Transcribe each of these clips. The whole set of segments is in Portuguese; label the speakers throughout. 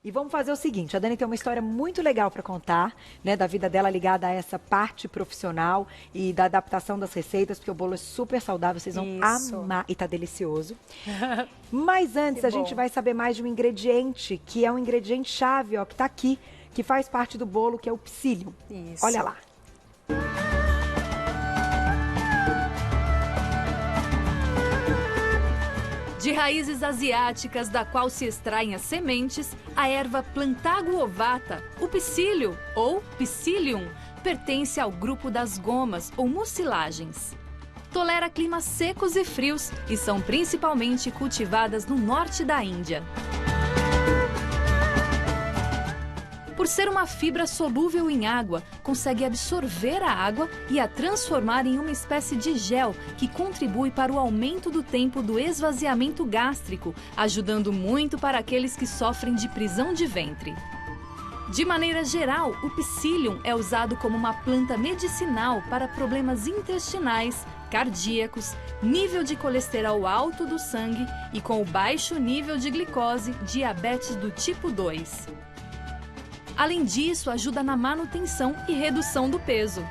Speaker 1: E vamos fazer o seguinte, a Dani tem uma história muito legal para contar, né, da vida dela ligada a essa parte profissional e da adaptação das receitas, porque o bolo é super saudável, vocês vão amar e tá delicioso. Mas antes a gente vai saber mais de um ingrediente, que é um ingrediente chave, ó, que tá aqui, que faz parte do bolo, que é o psyllium.
Speaker 2: Isso.
Speaker 1: Olha lá.
Speaker 3: De raízes asiáticas, da qual se extraem as sementes, a erva Plantago ovata, o psyllium, ou psyllium, pertence ao grupo das gomas ou mucilagens. Tolera climas secos e frios e são principalmente cultivadas no norte da Índia. Por ser uma fibra solúvel em água, consegue absorver a água e a transformar em uma espécie de gel que contribui para o aumento do tempo do esvaziamento gástrico, ajudando muito para aqueles que sofrem de prisão de ventre. De maneira geral, o psyllium é usado como uma planta medicinal para problemas intestinais, cardíacos, nível de colesterol alto do sangue e com o baixo nível de glicose, diabetes do tipo 2. Além disso, ajuda na manutenção e redução do peso.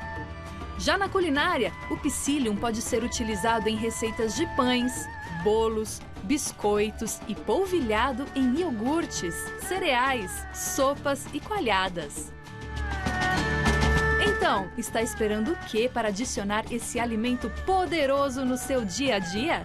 Speaker 3: Já na culinária, o psyllium pode ser utilizado em receitas de pães, bolos, biscoitos e polvilhado em iogurtes, cereais, sopas e coalhadas. Então, está esperando o quê para adicionar esse alimento poderoso no seu dia a dia?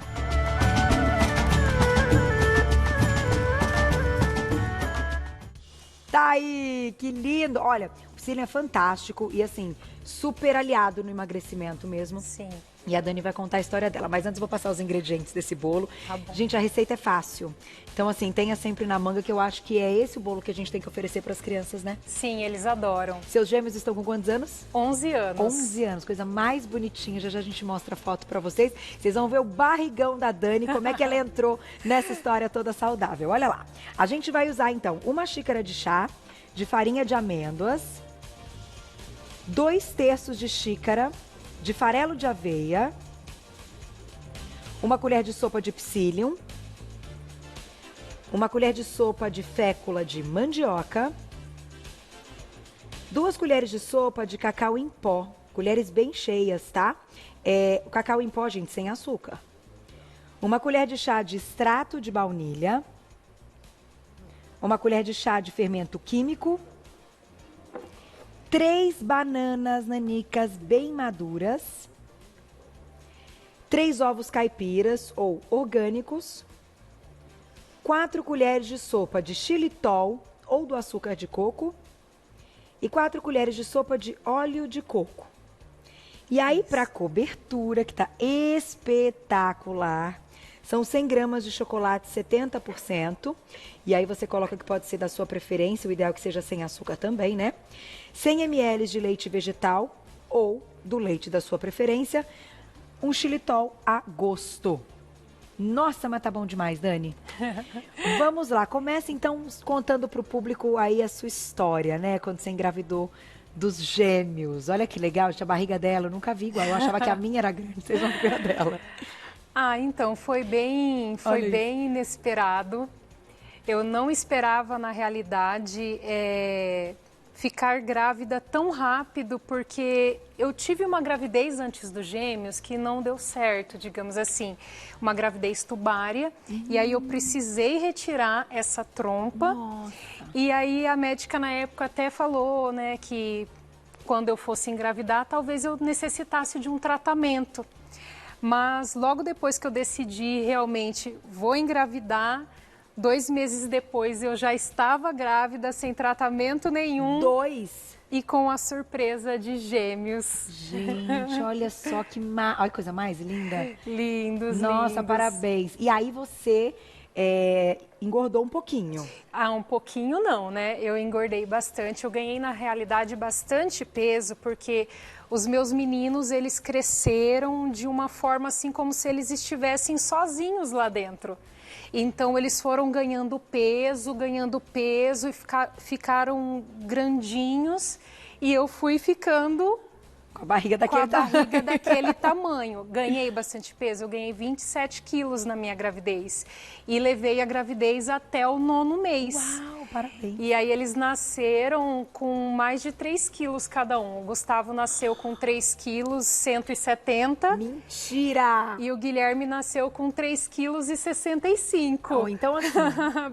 Speaker 1: Tá aí, que lindo! Olha, o psyllium é fantástico e assim, super aliado no emagrecimento mesmo.
Speaker 2: Sim.
Speaker 1: E a Dani vai contar a história dela, mas antes eu vou passar os ingredientes desse bolo.
Speaker 2: Tá bom.
Speaker 1: Gente, a receita é fácil. Então assim, tenha sempre na manga que eu acho que é esse o bolo que a gente tem que oferecer para as crianças, né?
Speaker 2: Sim, eles adoram.
Speaker 1: Seus gêmeos estão com quantos anos?
Speaker 2: 11 anos.
Speaker 1: 11 anos, coisa mais bonitinha. Já já a gente mostra a foto pra vocês. Vocês vão ver o barrigão da Dani, como é que ela entrou nessa história toda saudável. Olha lá. A gente vai usar, então, 1 xícara de chá de farinha de amêndoas, 2/3 de xícara de farelo de aveia, 1 colher de sopa de psyllium, 1 colher de sopa de fécula de mandioca, 2 colheres de sopa de cacau em pó, colheres bem cheias, tá? O cacau em pó, gente, sem açúcar. 1 colher de chá de extrato de baunilha, 1 colher de chá de fermento químico, 3 bananas nanicas bem maduras, 3 ovos caipiras ou orgânicos, 4 colheres de sopa de xilitol ou do açúcar de coco e 4 colheres de sopa de óleo de coco. E aí, para cobertura, que tá espetacular, são 100 gramas de chocolate 70%. E aí você coloca que pode ser da sua preferência, o ideal é que seja sem açúcar também, né? 100 ml de leite vegetal ou do leite da sua preferência. Um xilitol a gosto. Nossa, mas tá bom demais, Dani. Vamos lá, comece então contando pro público aí a sua história, né? Quando você engravidou dos gêmeos. Olha que legal, a barriga dela, eu nunca vi igual. Eu achava que a minha era grande, vocês vão ver a dela.
Speaker 2: Ah, então, foi bem inesperado. Eu não esperava, na realidade, ficar grávida tão rápido, porque eu tive uma gravidez antes dos gêmeos que não deu certo, digamos assim. Uma gravidez tubária, e aí eu precisei retirar essa trompa.
Speaker 1: Nossa.
Speaker 2: E aí a médica na época até falou, né, que quando eu fosse engravidar, talvez eu necessitasse de um tratamento. Mas logo depois que eu decidi realmente vou engravidar, 2 meses depois eu já estava grávida, sem tratamento nenhum.
Speaker 1: 2?
Speaker 2: E com a surpresa de gêmeos.
Speaker 1: Gente, olha só que olha que coisa mais linda.
Speaker 2: Lindos,
Speaker 1: Nossa,
Speaker 2: lindos.
Speaker 1: parabéns. E aí você engordou um pouquinho.
Speaker 2: Ah, um pouquinho não, né? Eu engordei bastante. Eu ganhei, na realidade, bastante peso, porque os meus meninos, eles cresceram de uma forma assim como se eles estivessem sozinhos lá dentro. Então, eles foram ganhando peso e ficaram grandinhos. E eu fui ficando
Speaker 1: Com a barriga
Speaker 2: com
Speaker 1: daquele
Speaker 2: a barriga daquele tamanho. Ganhei bastante peso, eu ganhei 27 quilos na minha gravidez. E levei a gravidez até o 9º mês.
Speaker 1: Uau, parabéns.
Speaker 2: E aí eles nasceram com mais de 3 quilos cada um. O Gustavo nasceu com 3 quilos, 170.
Speaker 1: Mentira!
Speaker 2: E o Guilherme nasceu com 3 quilos e 65.
Speaker 1: Oh, então, assim,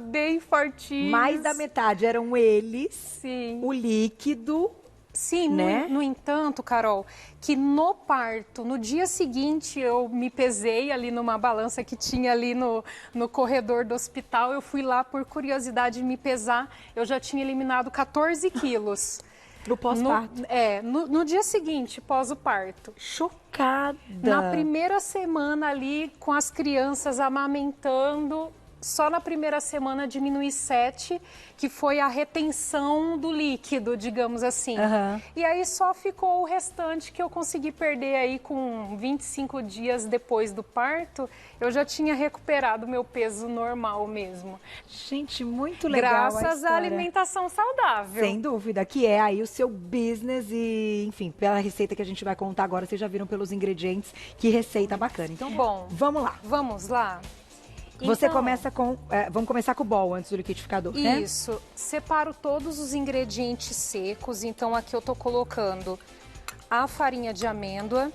Speaker 2: bem fortinhos.
Speaker 1: mais da metade eram eles,
Speaker 2: Sim.
Speaker 1: o líquido.
Speaker 2: Sim,
Speaker 1: né?
Speaker 2: no entanto, Carol, que no parto, no dia seguinte, eu me pesei ali numa balança que tinha ali no corredor do hospital. Eu fui lá por curiosidade me pesar. Eu já tinha eliminado 14 quilos.
Speaker 1: No pós-parto.
Speaker 2: No dia seguinte, pós o parto.
Speaker 1: Chocada.
Speaker 2: Na primeira semana ali, com as crianças amamentando, só na primeira semana diminui 7, que foi a retenção do líquido, digamos assim.
Speaker 1: Uhum.
Speaker 2: E aí só ficou o restante que eu consegui perder aí com 25 dias depois do parto. Eu já tinha recuperado meu peso normal mesmo.
Speaker 1: Gente, muito legal.
Speaker 2: Graças à alimentação saudável.
Speaker 1: Sem dúvida, que é aí o seu business e, enfim, pela receita que a gente vai contar agora, vocês já viram pelos ingredientes, que receita bacana. Então,
Speaker 2: bom,
Speaker 1: vamos lá.
Speaker 2: Vamos lá?
Speaker 1: Você
Speaker 2: Então,
Speaker 1: começa com... vamos começar com o bowl antes do liquidificador, né?
Speaker 2: Isso. Separo todos os ingredientes secos. Então, aqui eu tô colocando a farinha de amêndoa.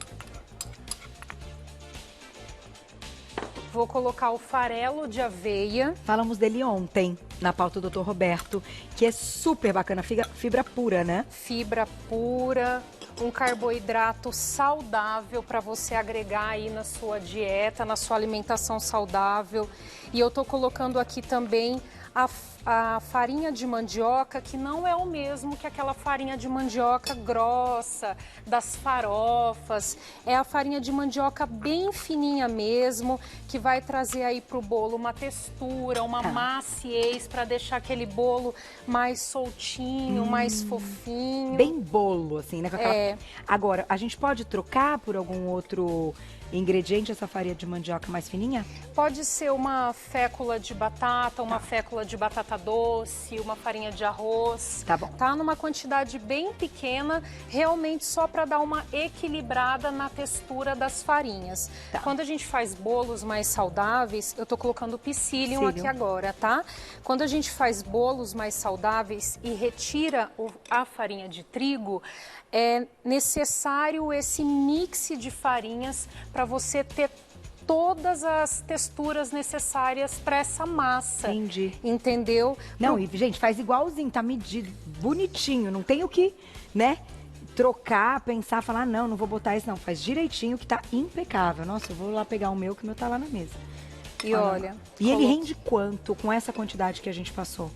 Speaker 2: Vou colocar o farelo de aveia.
Speaker 1: Falamos dele ontem, na pauta do Dr. Roberto, que é super bacana, fibra pura, né?
Speaker 2: Fibra pura, um carboidrato saudável para você agregar aí na sua dieta, na sua alimentação saudável. E eu tô colocando aqui também a farinha de mandioca, que não é o mesmo que aquela farinha de mandioca grossa, das farofas. É a farinha de mandioca bem fininha mesmo, que vai trazer aí pro bolo uma textura, uma maciez, para deixar aquele bolo mais soltinho, mais fofinho.
Speaker 1: Bem bolo, assim, né? Com aquela... Agora, a gente pode trocar por algum outro ingrediente essa farinha de mandioca mais fininha?
Speaker 2: Pode ser uma fécula de batata, uma fécula de batata doce, uma farinha de arroz.
Speaker 1: Tá bom.
Speaker 2: Tá numa quantidade bem pequena, realmente só para dar uma equilibrada na textura das farinhas.
Speaker 1: Tá.
Speaker 2: Quando a gente faz bolos mais saudáveis, eu tô colocando psyllium aqui agora, tá? Quando a gente faz bolos mais saudáveis e retira a farinha de trigo, é necessário esse mix de farinhas para você ter todas as texturas necessárias para essa massa.
Speaker 1: Entendi.
Speaker 2: Entendeu?
Speaker 1: Não, e gente, faz igualzinho, tá medido, bonitinho, não tem o que, né, trocar, pensar, falar, não vou botar isso, não, faz direitinho que tá impecável. Nossa, eu vou lá pegar o meu, que o meu tá lá na mesa.
Speaker 2: E olha...
Speaker 1: E ele rende quanto com essa quantidade que a gente passou?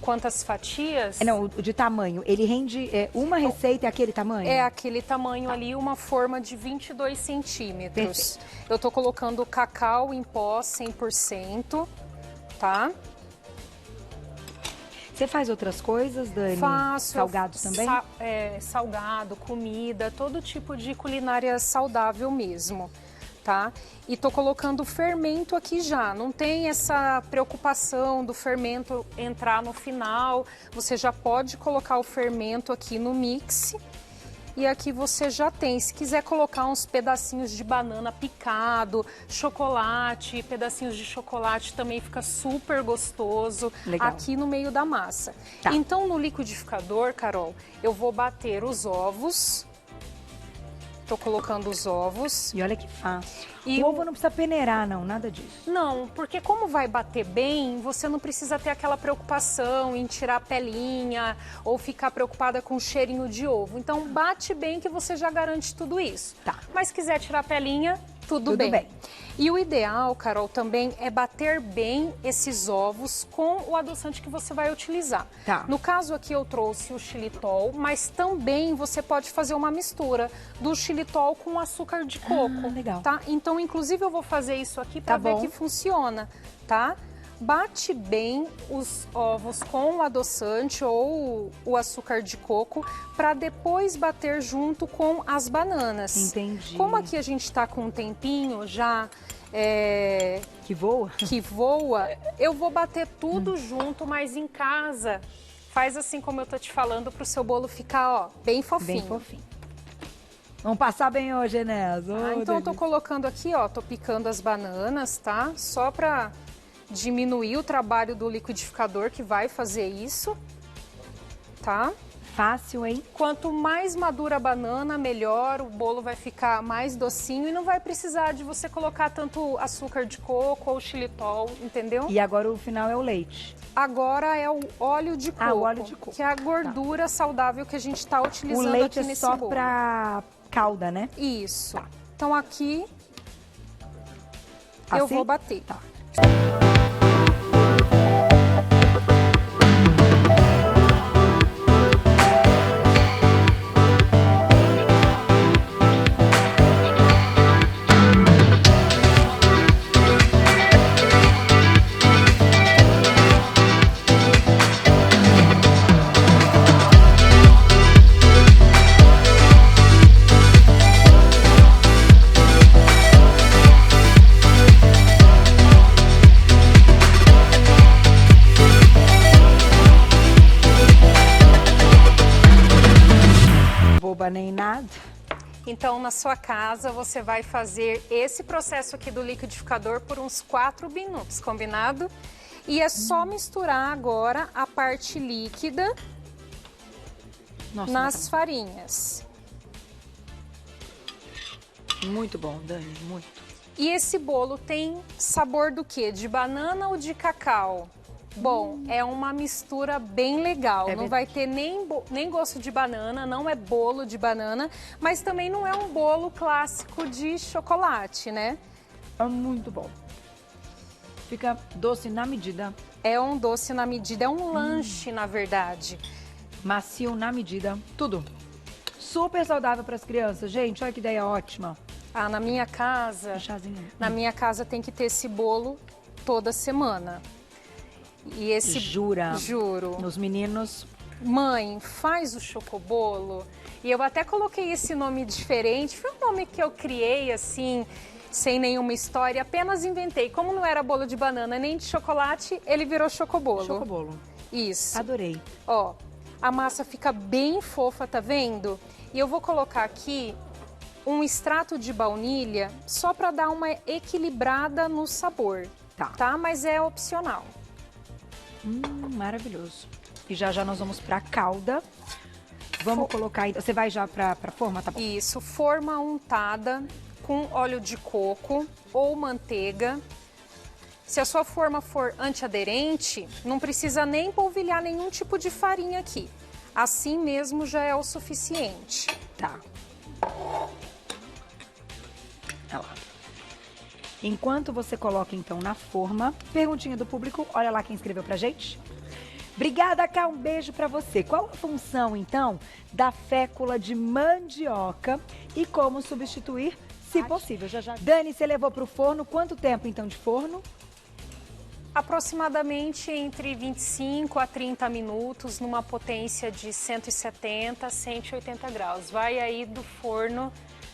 Speaker 2: Quantas fatias?
Speaker 1: Não, o de tamanho. Ele rende uma receita é aquele tamanho?
Speaker 2: É aquele tamanho ali, uma forma de 22 centímetros.
Speaker 1: Perfeito.
Speaker 2: Eu tô colocando cacau em pó 100%, tá?
Speaker 1: Você faz outras coisas, Dani?
Speaker 2: Faço.
Speaker 1: Salgado também?
Speaker 2: Salgado, comida, todo tipo de culinária saudável mesmo, tá? E tô colocando fermento aqui já, não tem essa preocupação do fermento entrar no final. Você já pode colocar o fermento aqui no mix. E aqui você já tem, se quiser colocar uns pedacinhos de banana picado, chocolate, pedacinhos de chocolate também fica super gostoso.
Speaker 1: Legal.
Speaker 2: Aqui no meio da massa.
Speaker 1: Tá.
Speaker 2: Então no liquidificador, Carol, eu vou bater os ovos. Tô colocando os ovos.
Speaker 1: E olha que fácil.
Speaker 2: E
Speaker 1: o ovo não precisa peneirar, não, nada disso.
Speaker 2: Não, porque como vai bater bem, você não precisa ter aquela preocupação em tirar a pelinha ou ficar preocupada com o cheirinho de ovo. Então bate bem que você já garante tudo isso.
Speaker 1: Tá.
Speaker 2: Mas se quiser tirar a pelinha, tudo bem. E o ideal, Carol, também é bater bem esses ovos com o adoçante que você vai utilizar.
Speaker 1: Tá.
Speaker 2: No caso aqui eu trouxe o xilitol, mas também você pode fazer uma mistura do xilitol com açúcar de coco.
Speaker 1: Legal.
Speaker 2: Tá? Então, inclusive, eu vou fazer isso aqui para ver que funciona, tá? Bate bem os ovos com o adoçante ou o açúcar de coco para depois bater junto com as bananas.
Speaker 1: Entendi.
Speaker 2: Como aqui a gente está com um tempinho já
Speaker 1: que voa,
Speaker 2: eu vou bater tudo junto, mas em casa faz assim como eu tô te falando para o seu bolo ficar, ó, bem fofinho.
Speaker 1: Bem fofinho. Vamos passar bem hoje, Enéas.
Speaker 2: Então eu tô colocando aqui, ó, tô picando as bananas, tá? Só pra diminuir o trabalho do liquidificador que vai fazer isso, tá?
Speaker 1: Fácil, hein?
Speaker 2: Quanto mais madura a banana, melhor, o bolo vai ficar mais docinho e não vai precisar de você colocar tanto açúcar de coco ou xilitol, entendeu?
Speaker 1: E agora o final é o leite.
Speaker 2: Agora é o óleo de coco,
Speaker 1: o óleo de coco.
Speaker 2: que é a gordura saudável que a gente está utilizando
Speaker 1: O leite
Speaker 2: aqui
Speaker 1: é
Speaker 2: nesse
Speaker 1: só
Speaker 2: bolo.
Speaker 1: pra calda, né?
Speaker 2: Isso. Então aqui
Speaker 1: Assim?
Speaker 2: eu vou bater.
Speaker 1: Tá. Boba nem nada.
Speaker 2: Então, na sua casa, você vai fazer esse processo aqui do liquidificador por uns 4 minutos, combinado? E é só misturar agora a parte líquida
Speaker 1: Nossa,
Speaker 2: nas farinhas.
Speaker 1: muito bom, Dani, muito.
Speaker 2: E esse bolo tem sabor do quê? De banana ou de cacau? Bom, é uma mistura bem legal.
Speaker 1: É
Speaker 2: não
Speaker 1: verdade.
Speaker 2: vai ter nem gosto de banana, não é bolo de banana, mas também não é um bolo clássico de chocolate, né?
Speaker 1: É muito bom. Fica doce na medida,
Speaker 2: É um doce na medida, é um lanche, na verdade.
Speaker 1: macio na medida, tudo. Super saudável para as crianças. Gente, olha que ideia ótima.
Speaker 2: Ah, na minha casa,
Speaker 1: Um chazinho.
Speaker 2: na minha casa tem que ter esse bolo toda semana. E esse
Speaker 1: Jura?
Speaker 2: Juro.
Speaker 1: Nos meninos.
Speaker 2: Mãe, faz o chocobolo. E eu até coloquei esse nome diferente. Foi um nome que eu criei assim, sem nenhuma história, apenas inventei. Como não era bolo de banana nem de chocolate, ele virou chocobolo.
Speaker 1: Chocobolo.
Speaker 2: Isso.
Speaker 1: Adorei.
Speaker 2: Ó, a massa fica bem fofa, tá vendo? E eu vou colocar aqui um extrato de baunilha só para dar uma equilibrada no sabor, tá? Mas é opcional.
Speaker 1: Maravilhoso. E já já nós vamos pra calda. Vamos colocar aí. Você vai já pra forma, tá bom?
Speaker 2: Isso, forma untada com óleo de coco ou manteiga. Se a sua forma for antiaderente, não precisa nem polvilhar nenhum tipo de farinha aqui. Assim mesmo já é o suficiente.
Speaker 1: Tá. Olha lá. Enquanto você coloca, então, na forma, perguntinha do público, olha lá quem escreveu pra gente. Obrigada, Cá, um beijo pra você. Qual a função, então, da fécula de mandioca e como substituir, se possível? Já. Dani, você levou pro forno, quanto tempo, então, de forno?
Speaker 2: Aproximadamente entre 25 a 30 minutos, numa potência de 170 a 180 graus. Vai aí do forno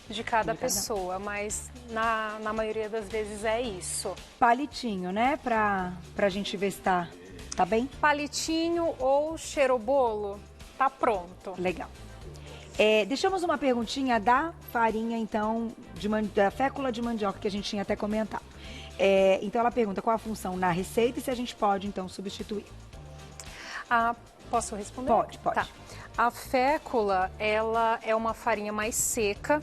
Speaker 2: de cada pessoa, mas na maioria das vezes é isso.
Speaker 1: Palitinho, né? Pra gente ver se tá bem?
Speaker 2: Palitinho ou cheirobolo, tá pronto.
Speaker 1: Legal. Deixamos uma perguntinha da farinha, então, da fécula de mandioca, que a gente tinha até comentado. Então, ela pergunta qual a função na receita e se a gente pode, então, substituir.
Speaker 2: Posso responder?
Speaker 1: Pode.
Speaker 2: Tá. A fécula, ela é uma farinha mais seca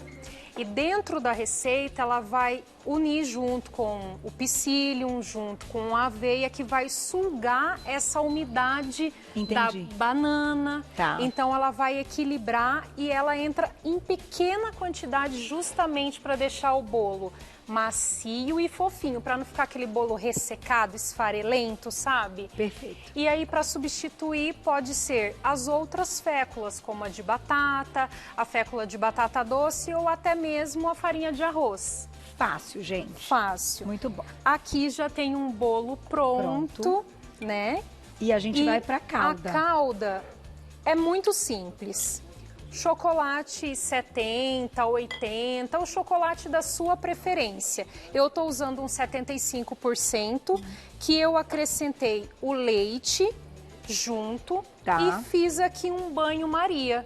Speaker 2: e dentro da receita ela vai unir junto com o psyllium, junto com a aveia, que vai sugar essa umidade da banana.
Speaker 1: Tá.
Speaker 2: Então ela vai equilibrar e ela entra em pequena quantidade justamente para deixar o bolo macio e fofinho, para não ficar aquele bolo ressecado, esfarelento, sabe?
Speaker 1: Perfeito.
Speaker 2: E aí, para substituir, pode ser as outras féculas, como a de batata, a fécula de batata doce ou até mesmo a farinha de arroz.
Speaker 1: Fácil, gente.
Speaker 2: Fácil.
Speaker 1: Muito bom.
Speaker 2: Aqui já tem um bolo pronto, né?
Speaker 1: E a gente vai pra calda.
Speaker 2: A calda é muito simples. Chocolate 70, 80, o chocolate da sua preferência. Eu estou usando um 75%, que eu acrescentei o leite junto e fiz aqui um banho-maria.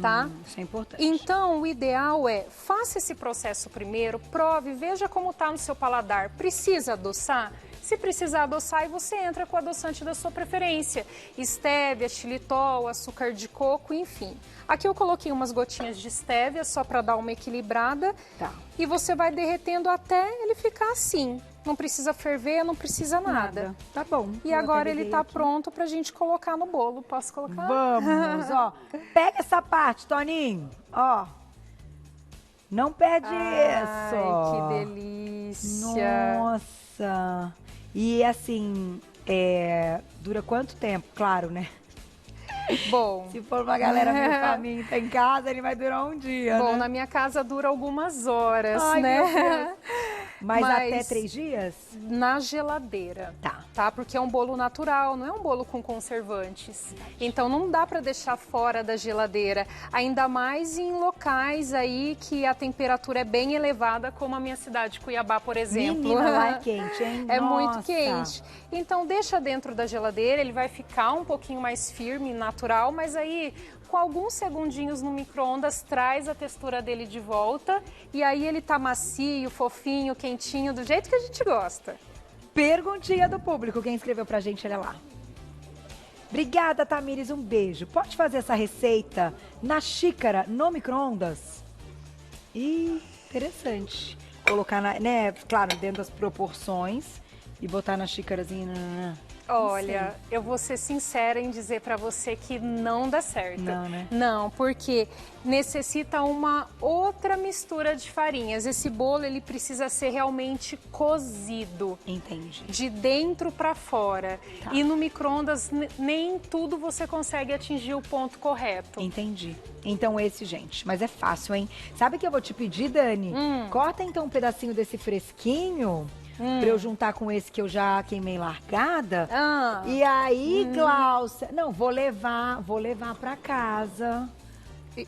Speaker 2: tá?
Speaker 1: Isso é importante.
Speaker 2: Então, o ideal é, faça esse processo primeiro, prove, veja como tá no seu paladar. Precisa adoçar? Se precisar adoçar, aí você entra com o adoçante da sua preferência. Estévia, xilitol, açúcar de coco, enfim. Aqui eu coloquei umas gotinhas de estévia só para dar uma equilibrada.
Speaker 1: Tá.
Speaker 2: E você vai derretendo até ele ficar assim. Não precisa ferver, não precisa nada.
Speaker 1: Tá bom.
Speaker 2: E
Speaker 1: Eu
Speaker 2: agora
Speaker 1: até
Speaker 2: ele
Speaker 1: liguei
Speaker 2: tá
Speaker 1: aqui.
Speaker 2: pronto pra gente colocar no bolo. Posso colocar?
Speaker 1: Vamos, ó. Pega essa parte, Toninho. Ó. Não perde isso.
Speaker 2: Ai, que delícia.
Speaker 1: Nossa. E assim, dura quanto tempo? Claro, né?
Speaker 2: Bom,
Speaker 1: Se for uma galera meio faminta em casa, ele vai durar um dia,
Speaker 2: bom,
Speaker 1: né?
Speaker 2: na minha casa dura algumas horas,
Speaker 1: Ai,
Speaker 2: né?
Speaker 1: meu Deus. Mas até 3 dias?
Speaker 2: Na geladeira.
Speaker 1: Tá.
Speaker 2: Porque é um bolo natural, não é um bolo com conservantes. Então não dá para deixar fora da geladeira, ainda mais em locais aí que a temperatura é bem elevada, como a minha cidade, Cuiabá, por exemplo.
Speaker 1: Menina, lá é quente, hein?
Speaker 2: É
Speaker 1: Nossa.
Speaker 2: muito quente. Então deixa dentro da geladeira, ele vai ficar um pouquinho mais firme, natural, mas aí com alguns segundinhos no micro-ondas traz a textura dele de volta e aí ele tá macio, fofinho, quentinho, do jeito que a gente gosta.
Speaker 1: Perguntinha do público, quem escreveu pra gente, olha lá. Obrigada, Tamires, um beijo. Pode fazer essa receita na xícara, no micro-ondas? Ih, interessante. Colocar, né, claro, dentro das proporções e botar na xícarazinha.
Speaker 2: Olha, eu vou ser sincera em dizer pra você que não dá certo.
Speaker 1: Não, né?
Speaker 2: Não, porque necessita uma outra mistura de farinhas. Esse bolo, ele precisa ser realmente cozido.
Speaker 1: Entendi.
Speaker 2: De dentro pra fora.
Speaker 1: Tá.
Speaker 2: E no micro-ondas, nem tudo você consegue atingir o ponto correto.
Speaker 1: Entendi. Então esse, gente, mas é fácil, hein? Sabe o que eu vou te pedir, Dani? Corta então um pedacinho desse fresquinho pra eu juntar com esse que eu já queimei largada. E aí, Glaucia... Não, vou levar pra casa.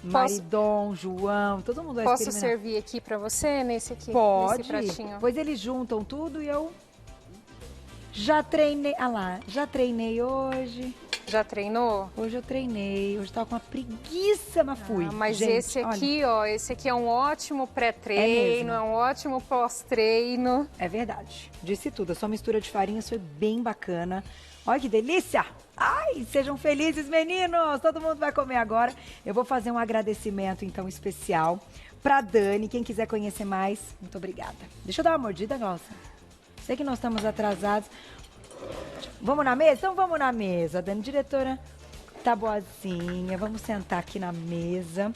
Speaker 1: Maridon, João, todo mundo vai
Speaker 2: Posso
Speaker 1: experimentar.
Speaker 2: servir aqui pra você, nesse aqui?
Speaker 1: Pode.
Speaker 2: Nesse pratinho?
Speaker 1: Pois eles juntam tudo e eu já treinei. Ah lá, já treinei hoje.
Speaker 2: Já treinou?
Speaker 1: Hoje eu treinei. Hoje tava com uma preguiça, mas fui.
Speaker 2: Mas
Speaker 1: gente,
Speaker 2: esse aqui, ó, esse aqui é um ótimo pré-treino,
Speaker 1: mesmo.
Speaker 2: é um ótimo pós-treino.
Speaker 1: É verdade. Disse tudo. A sua mistura de farinhas foi bem bacana. Olha que delícia! Ai, sejam felizes, meninos! Todo mundo vai comer agora. Eu vou fazer um agradecimento, então, especial pra Dani. Quem quiser conhecer mais, muito obrigada. Deixa eu dar uma mordida, Glaucia. Sei que nós estamos atrasados. Vamos na mesa? Então vamos na mesa, Dani. Diretora, tá boazinha. Vamos sentar aqui na mesa.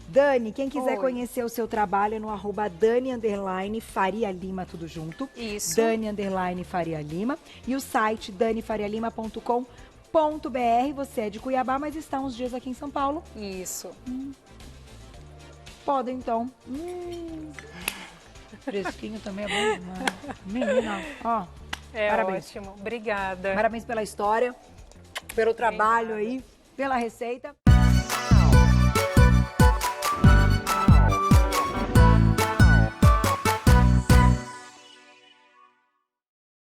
Speaker 1: Dani, quem quiser conhecer o seu trabalho é no @Dani_Faria Lima, tudo junto.
Speaker 2: Isso.
Speaker 1: Dani_Faria Lima. E o site danifarialima.com.br. Você é de Cuiabá, mas está uns dias aqui em São Paulo.
Speaker 2: Isso.
Speaker 1: Podem, então. Fresquinho também é bom demais. Menina, ó.
Speaker 2: É
Speaker 1: Parabéns.
Speaker 2: ótimo. Obrigada.
Speaker 1: Parabéns pela história, pelo trabalho aí, pela receita.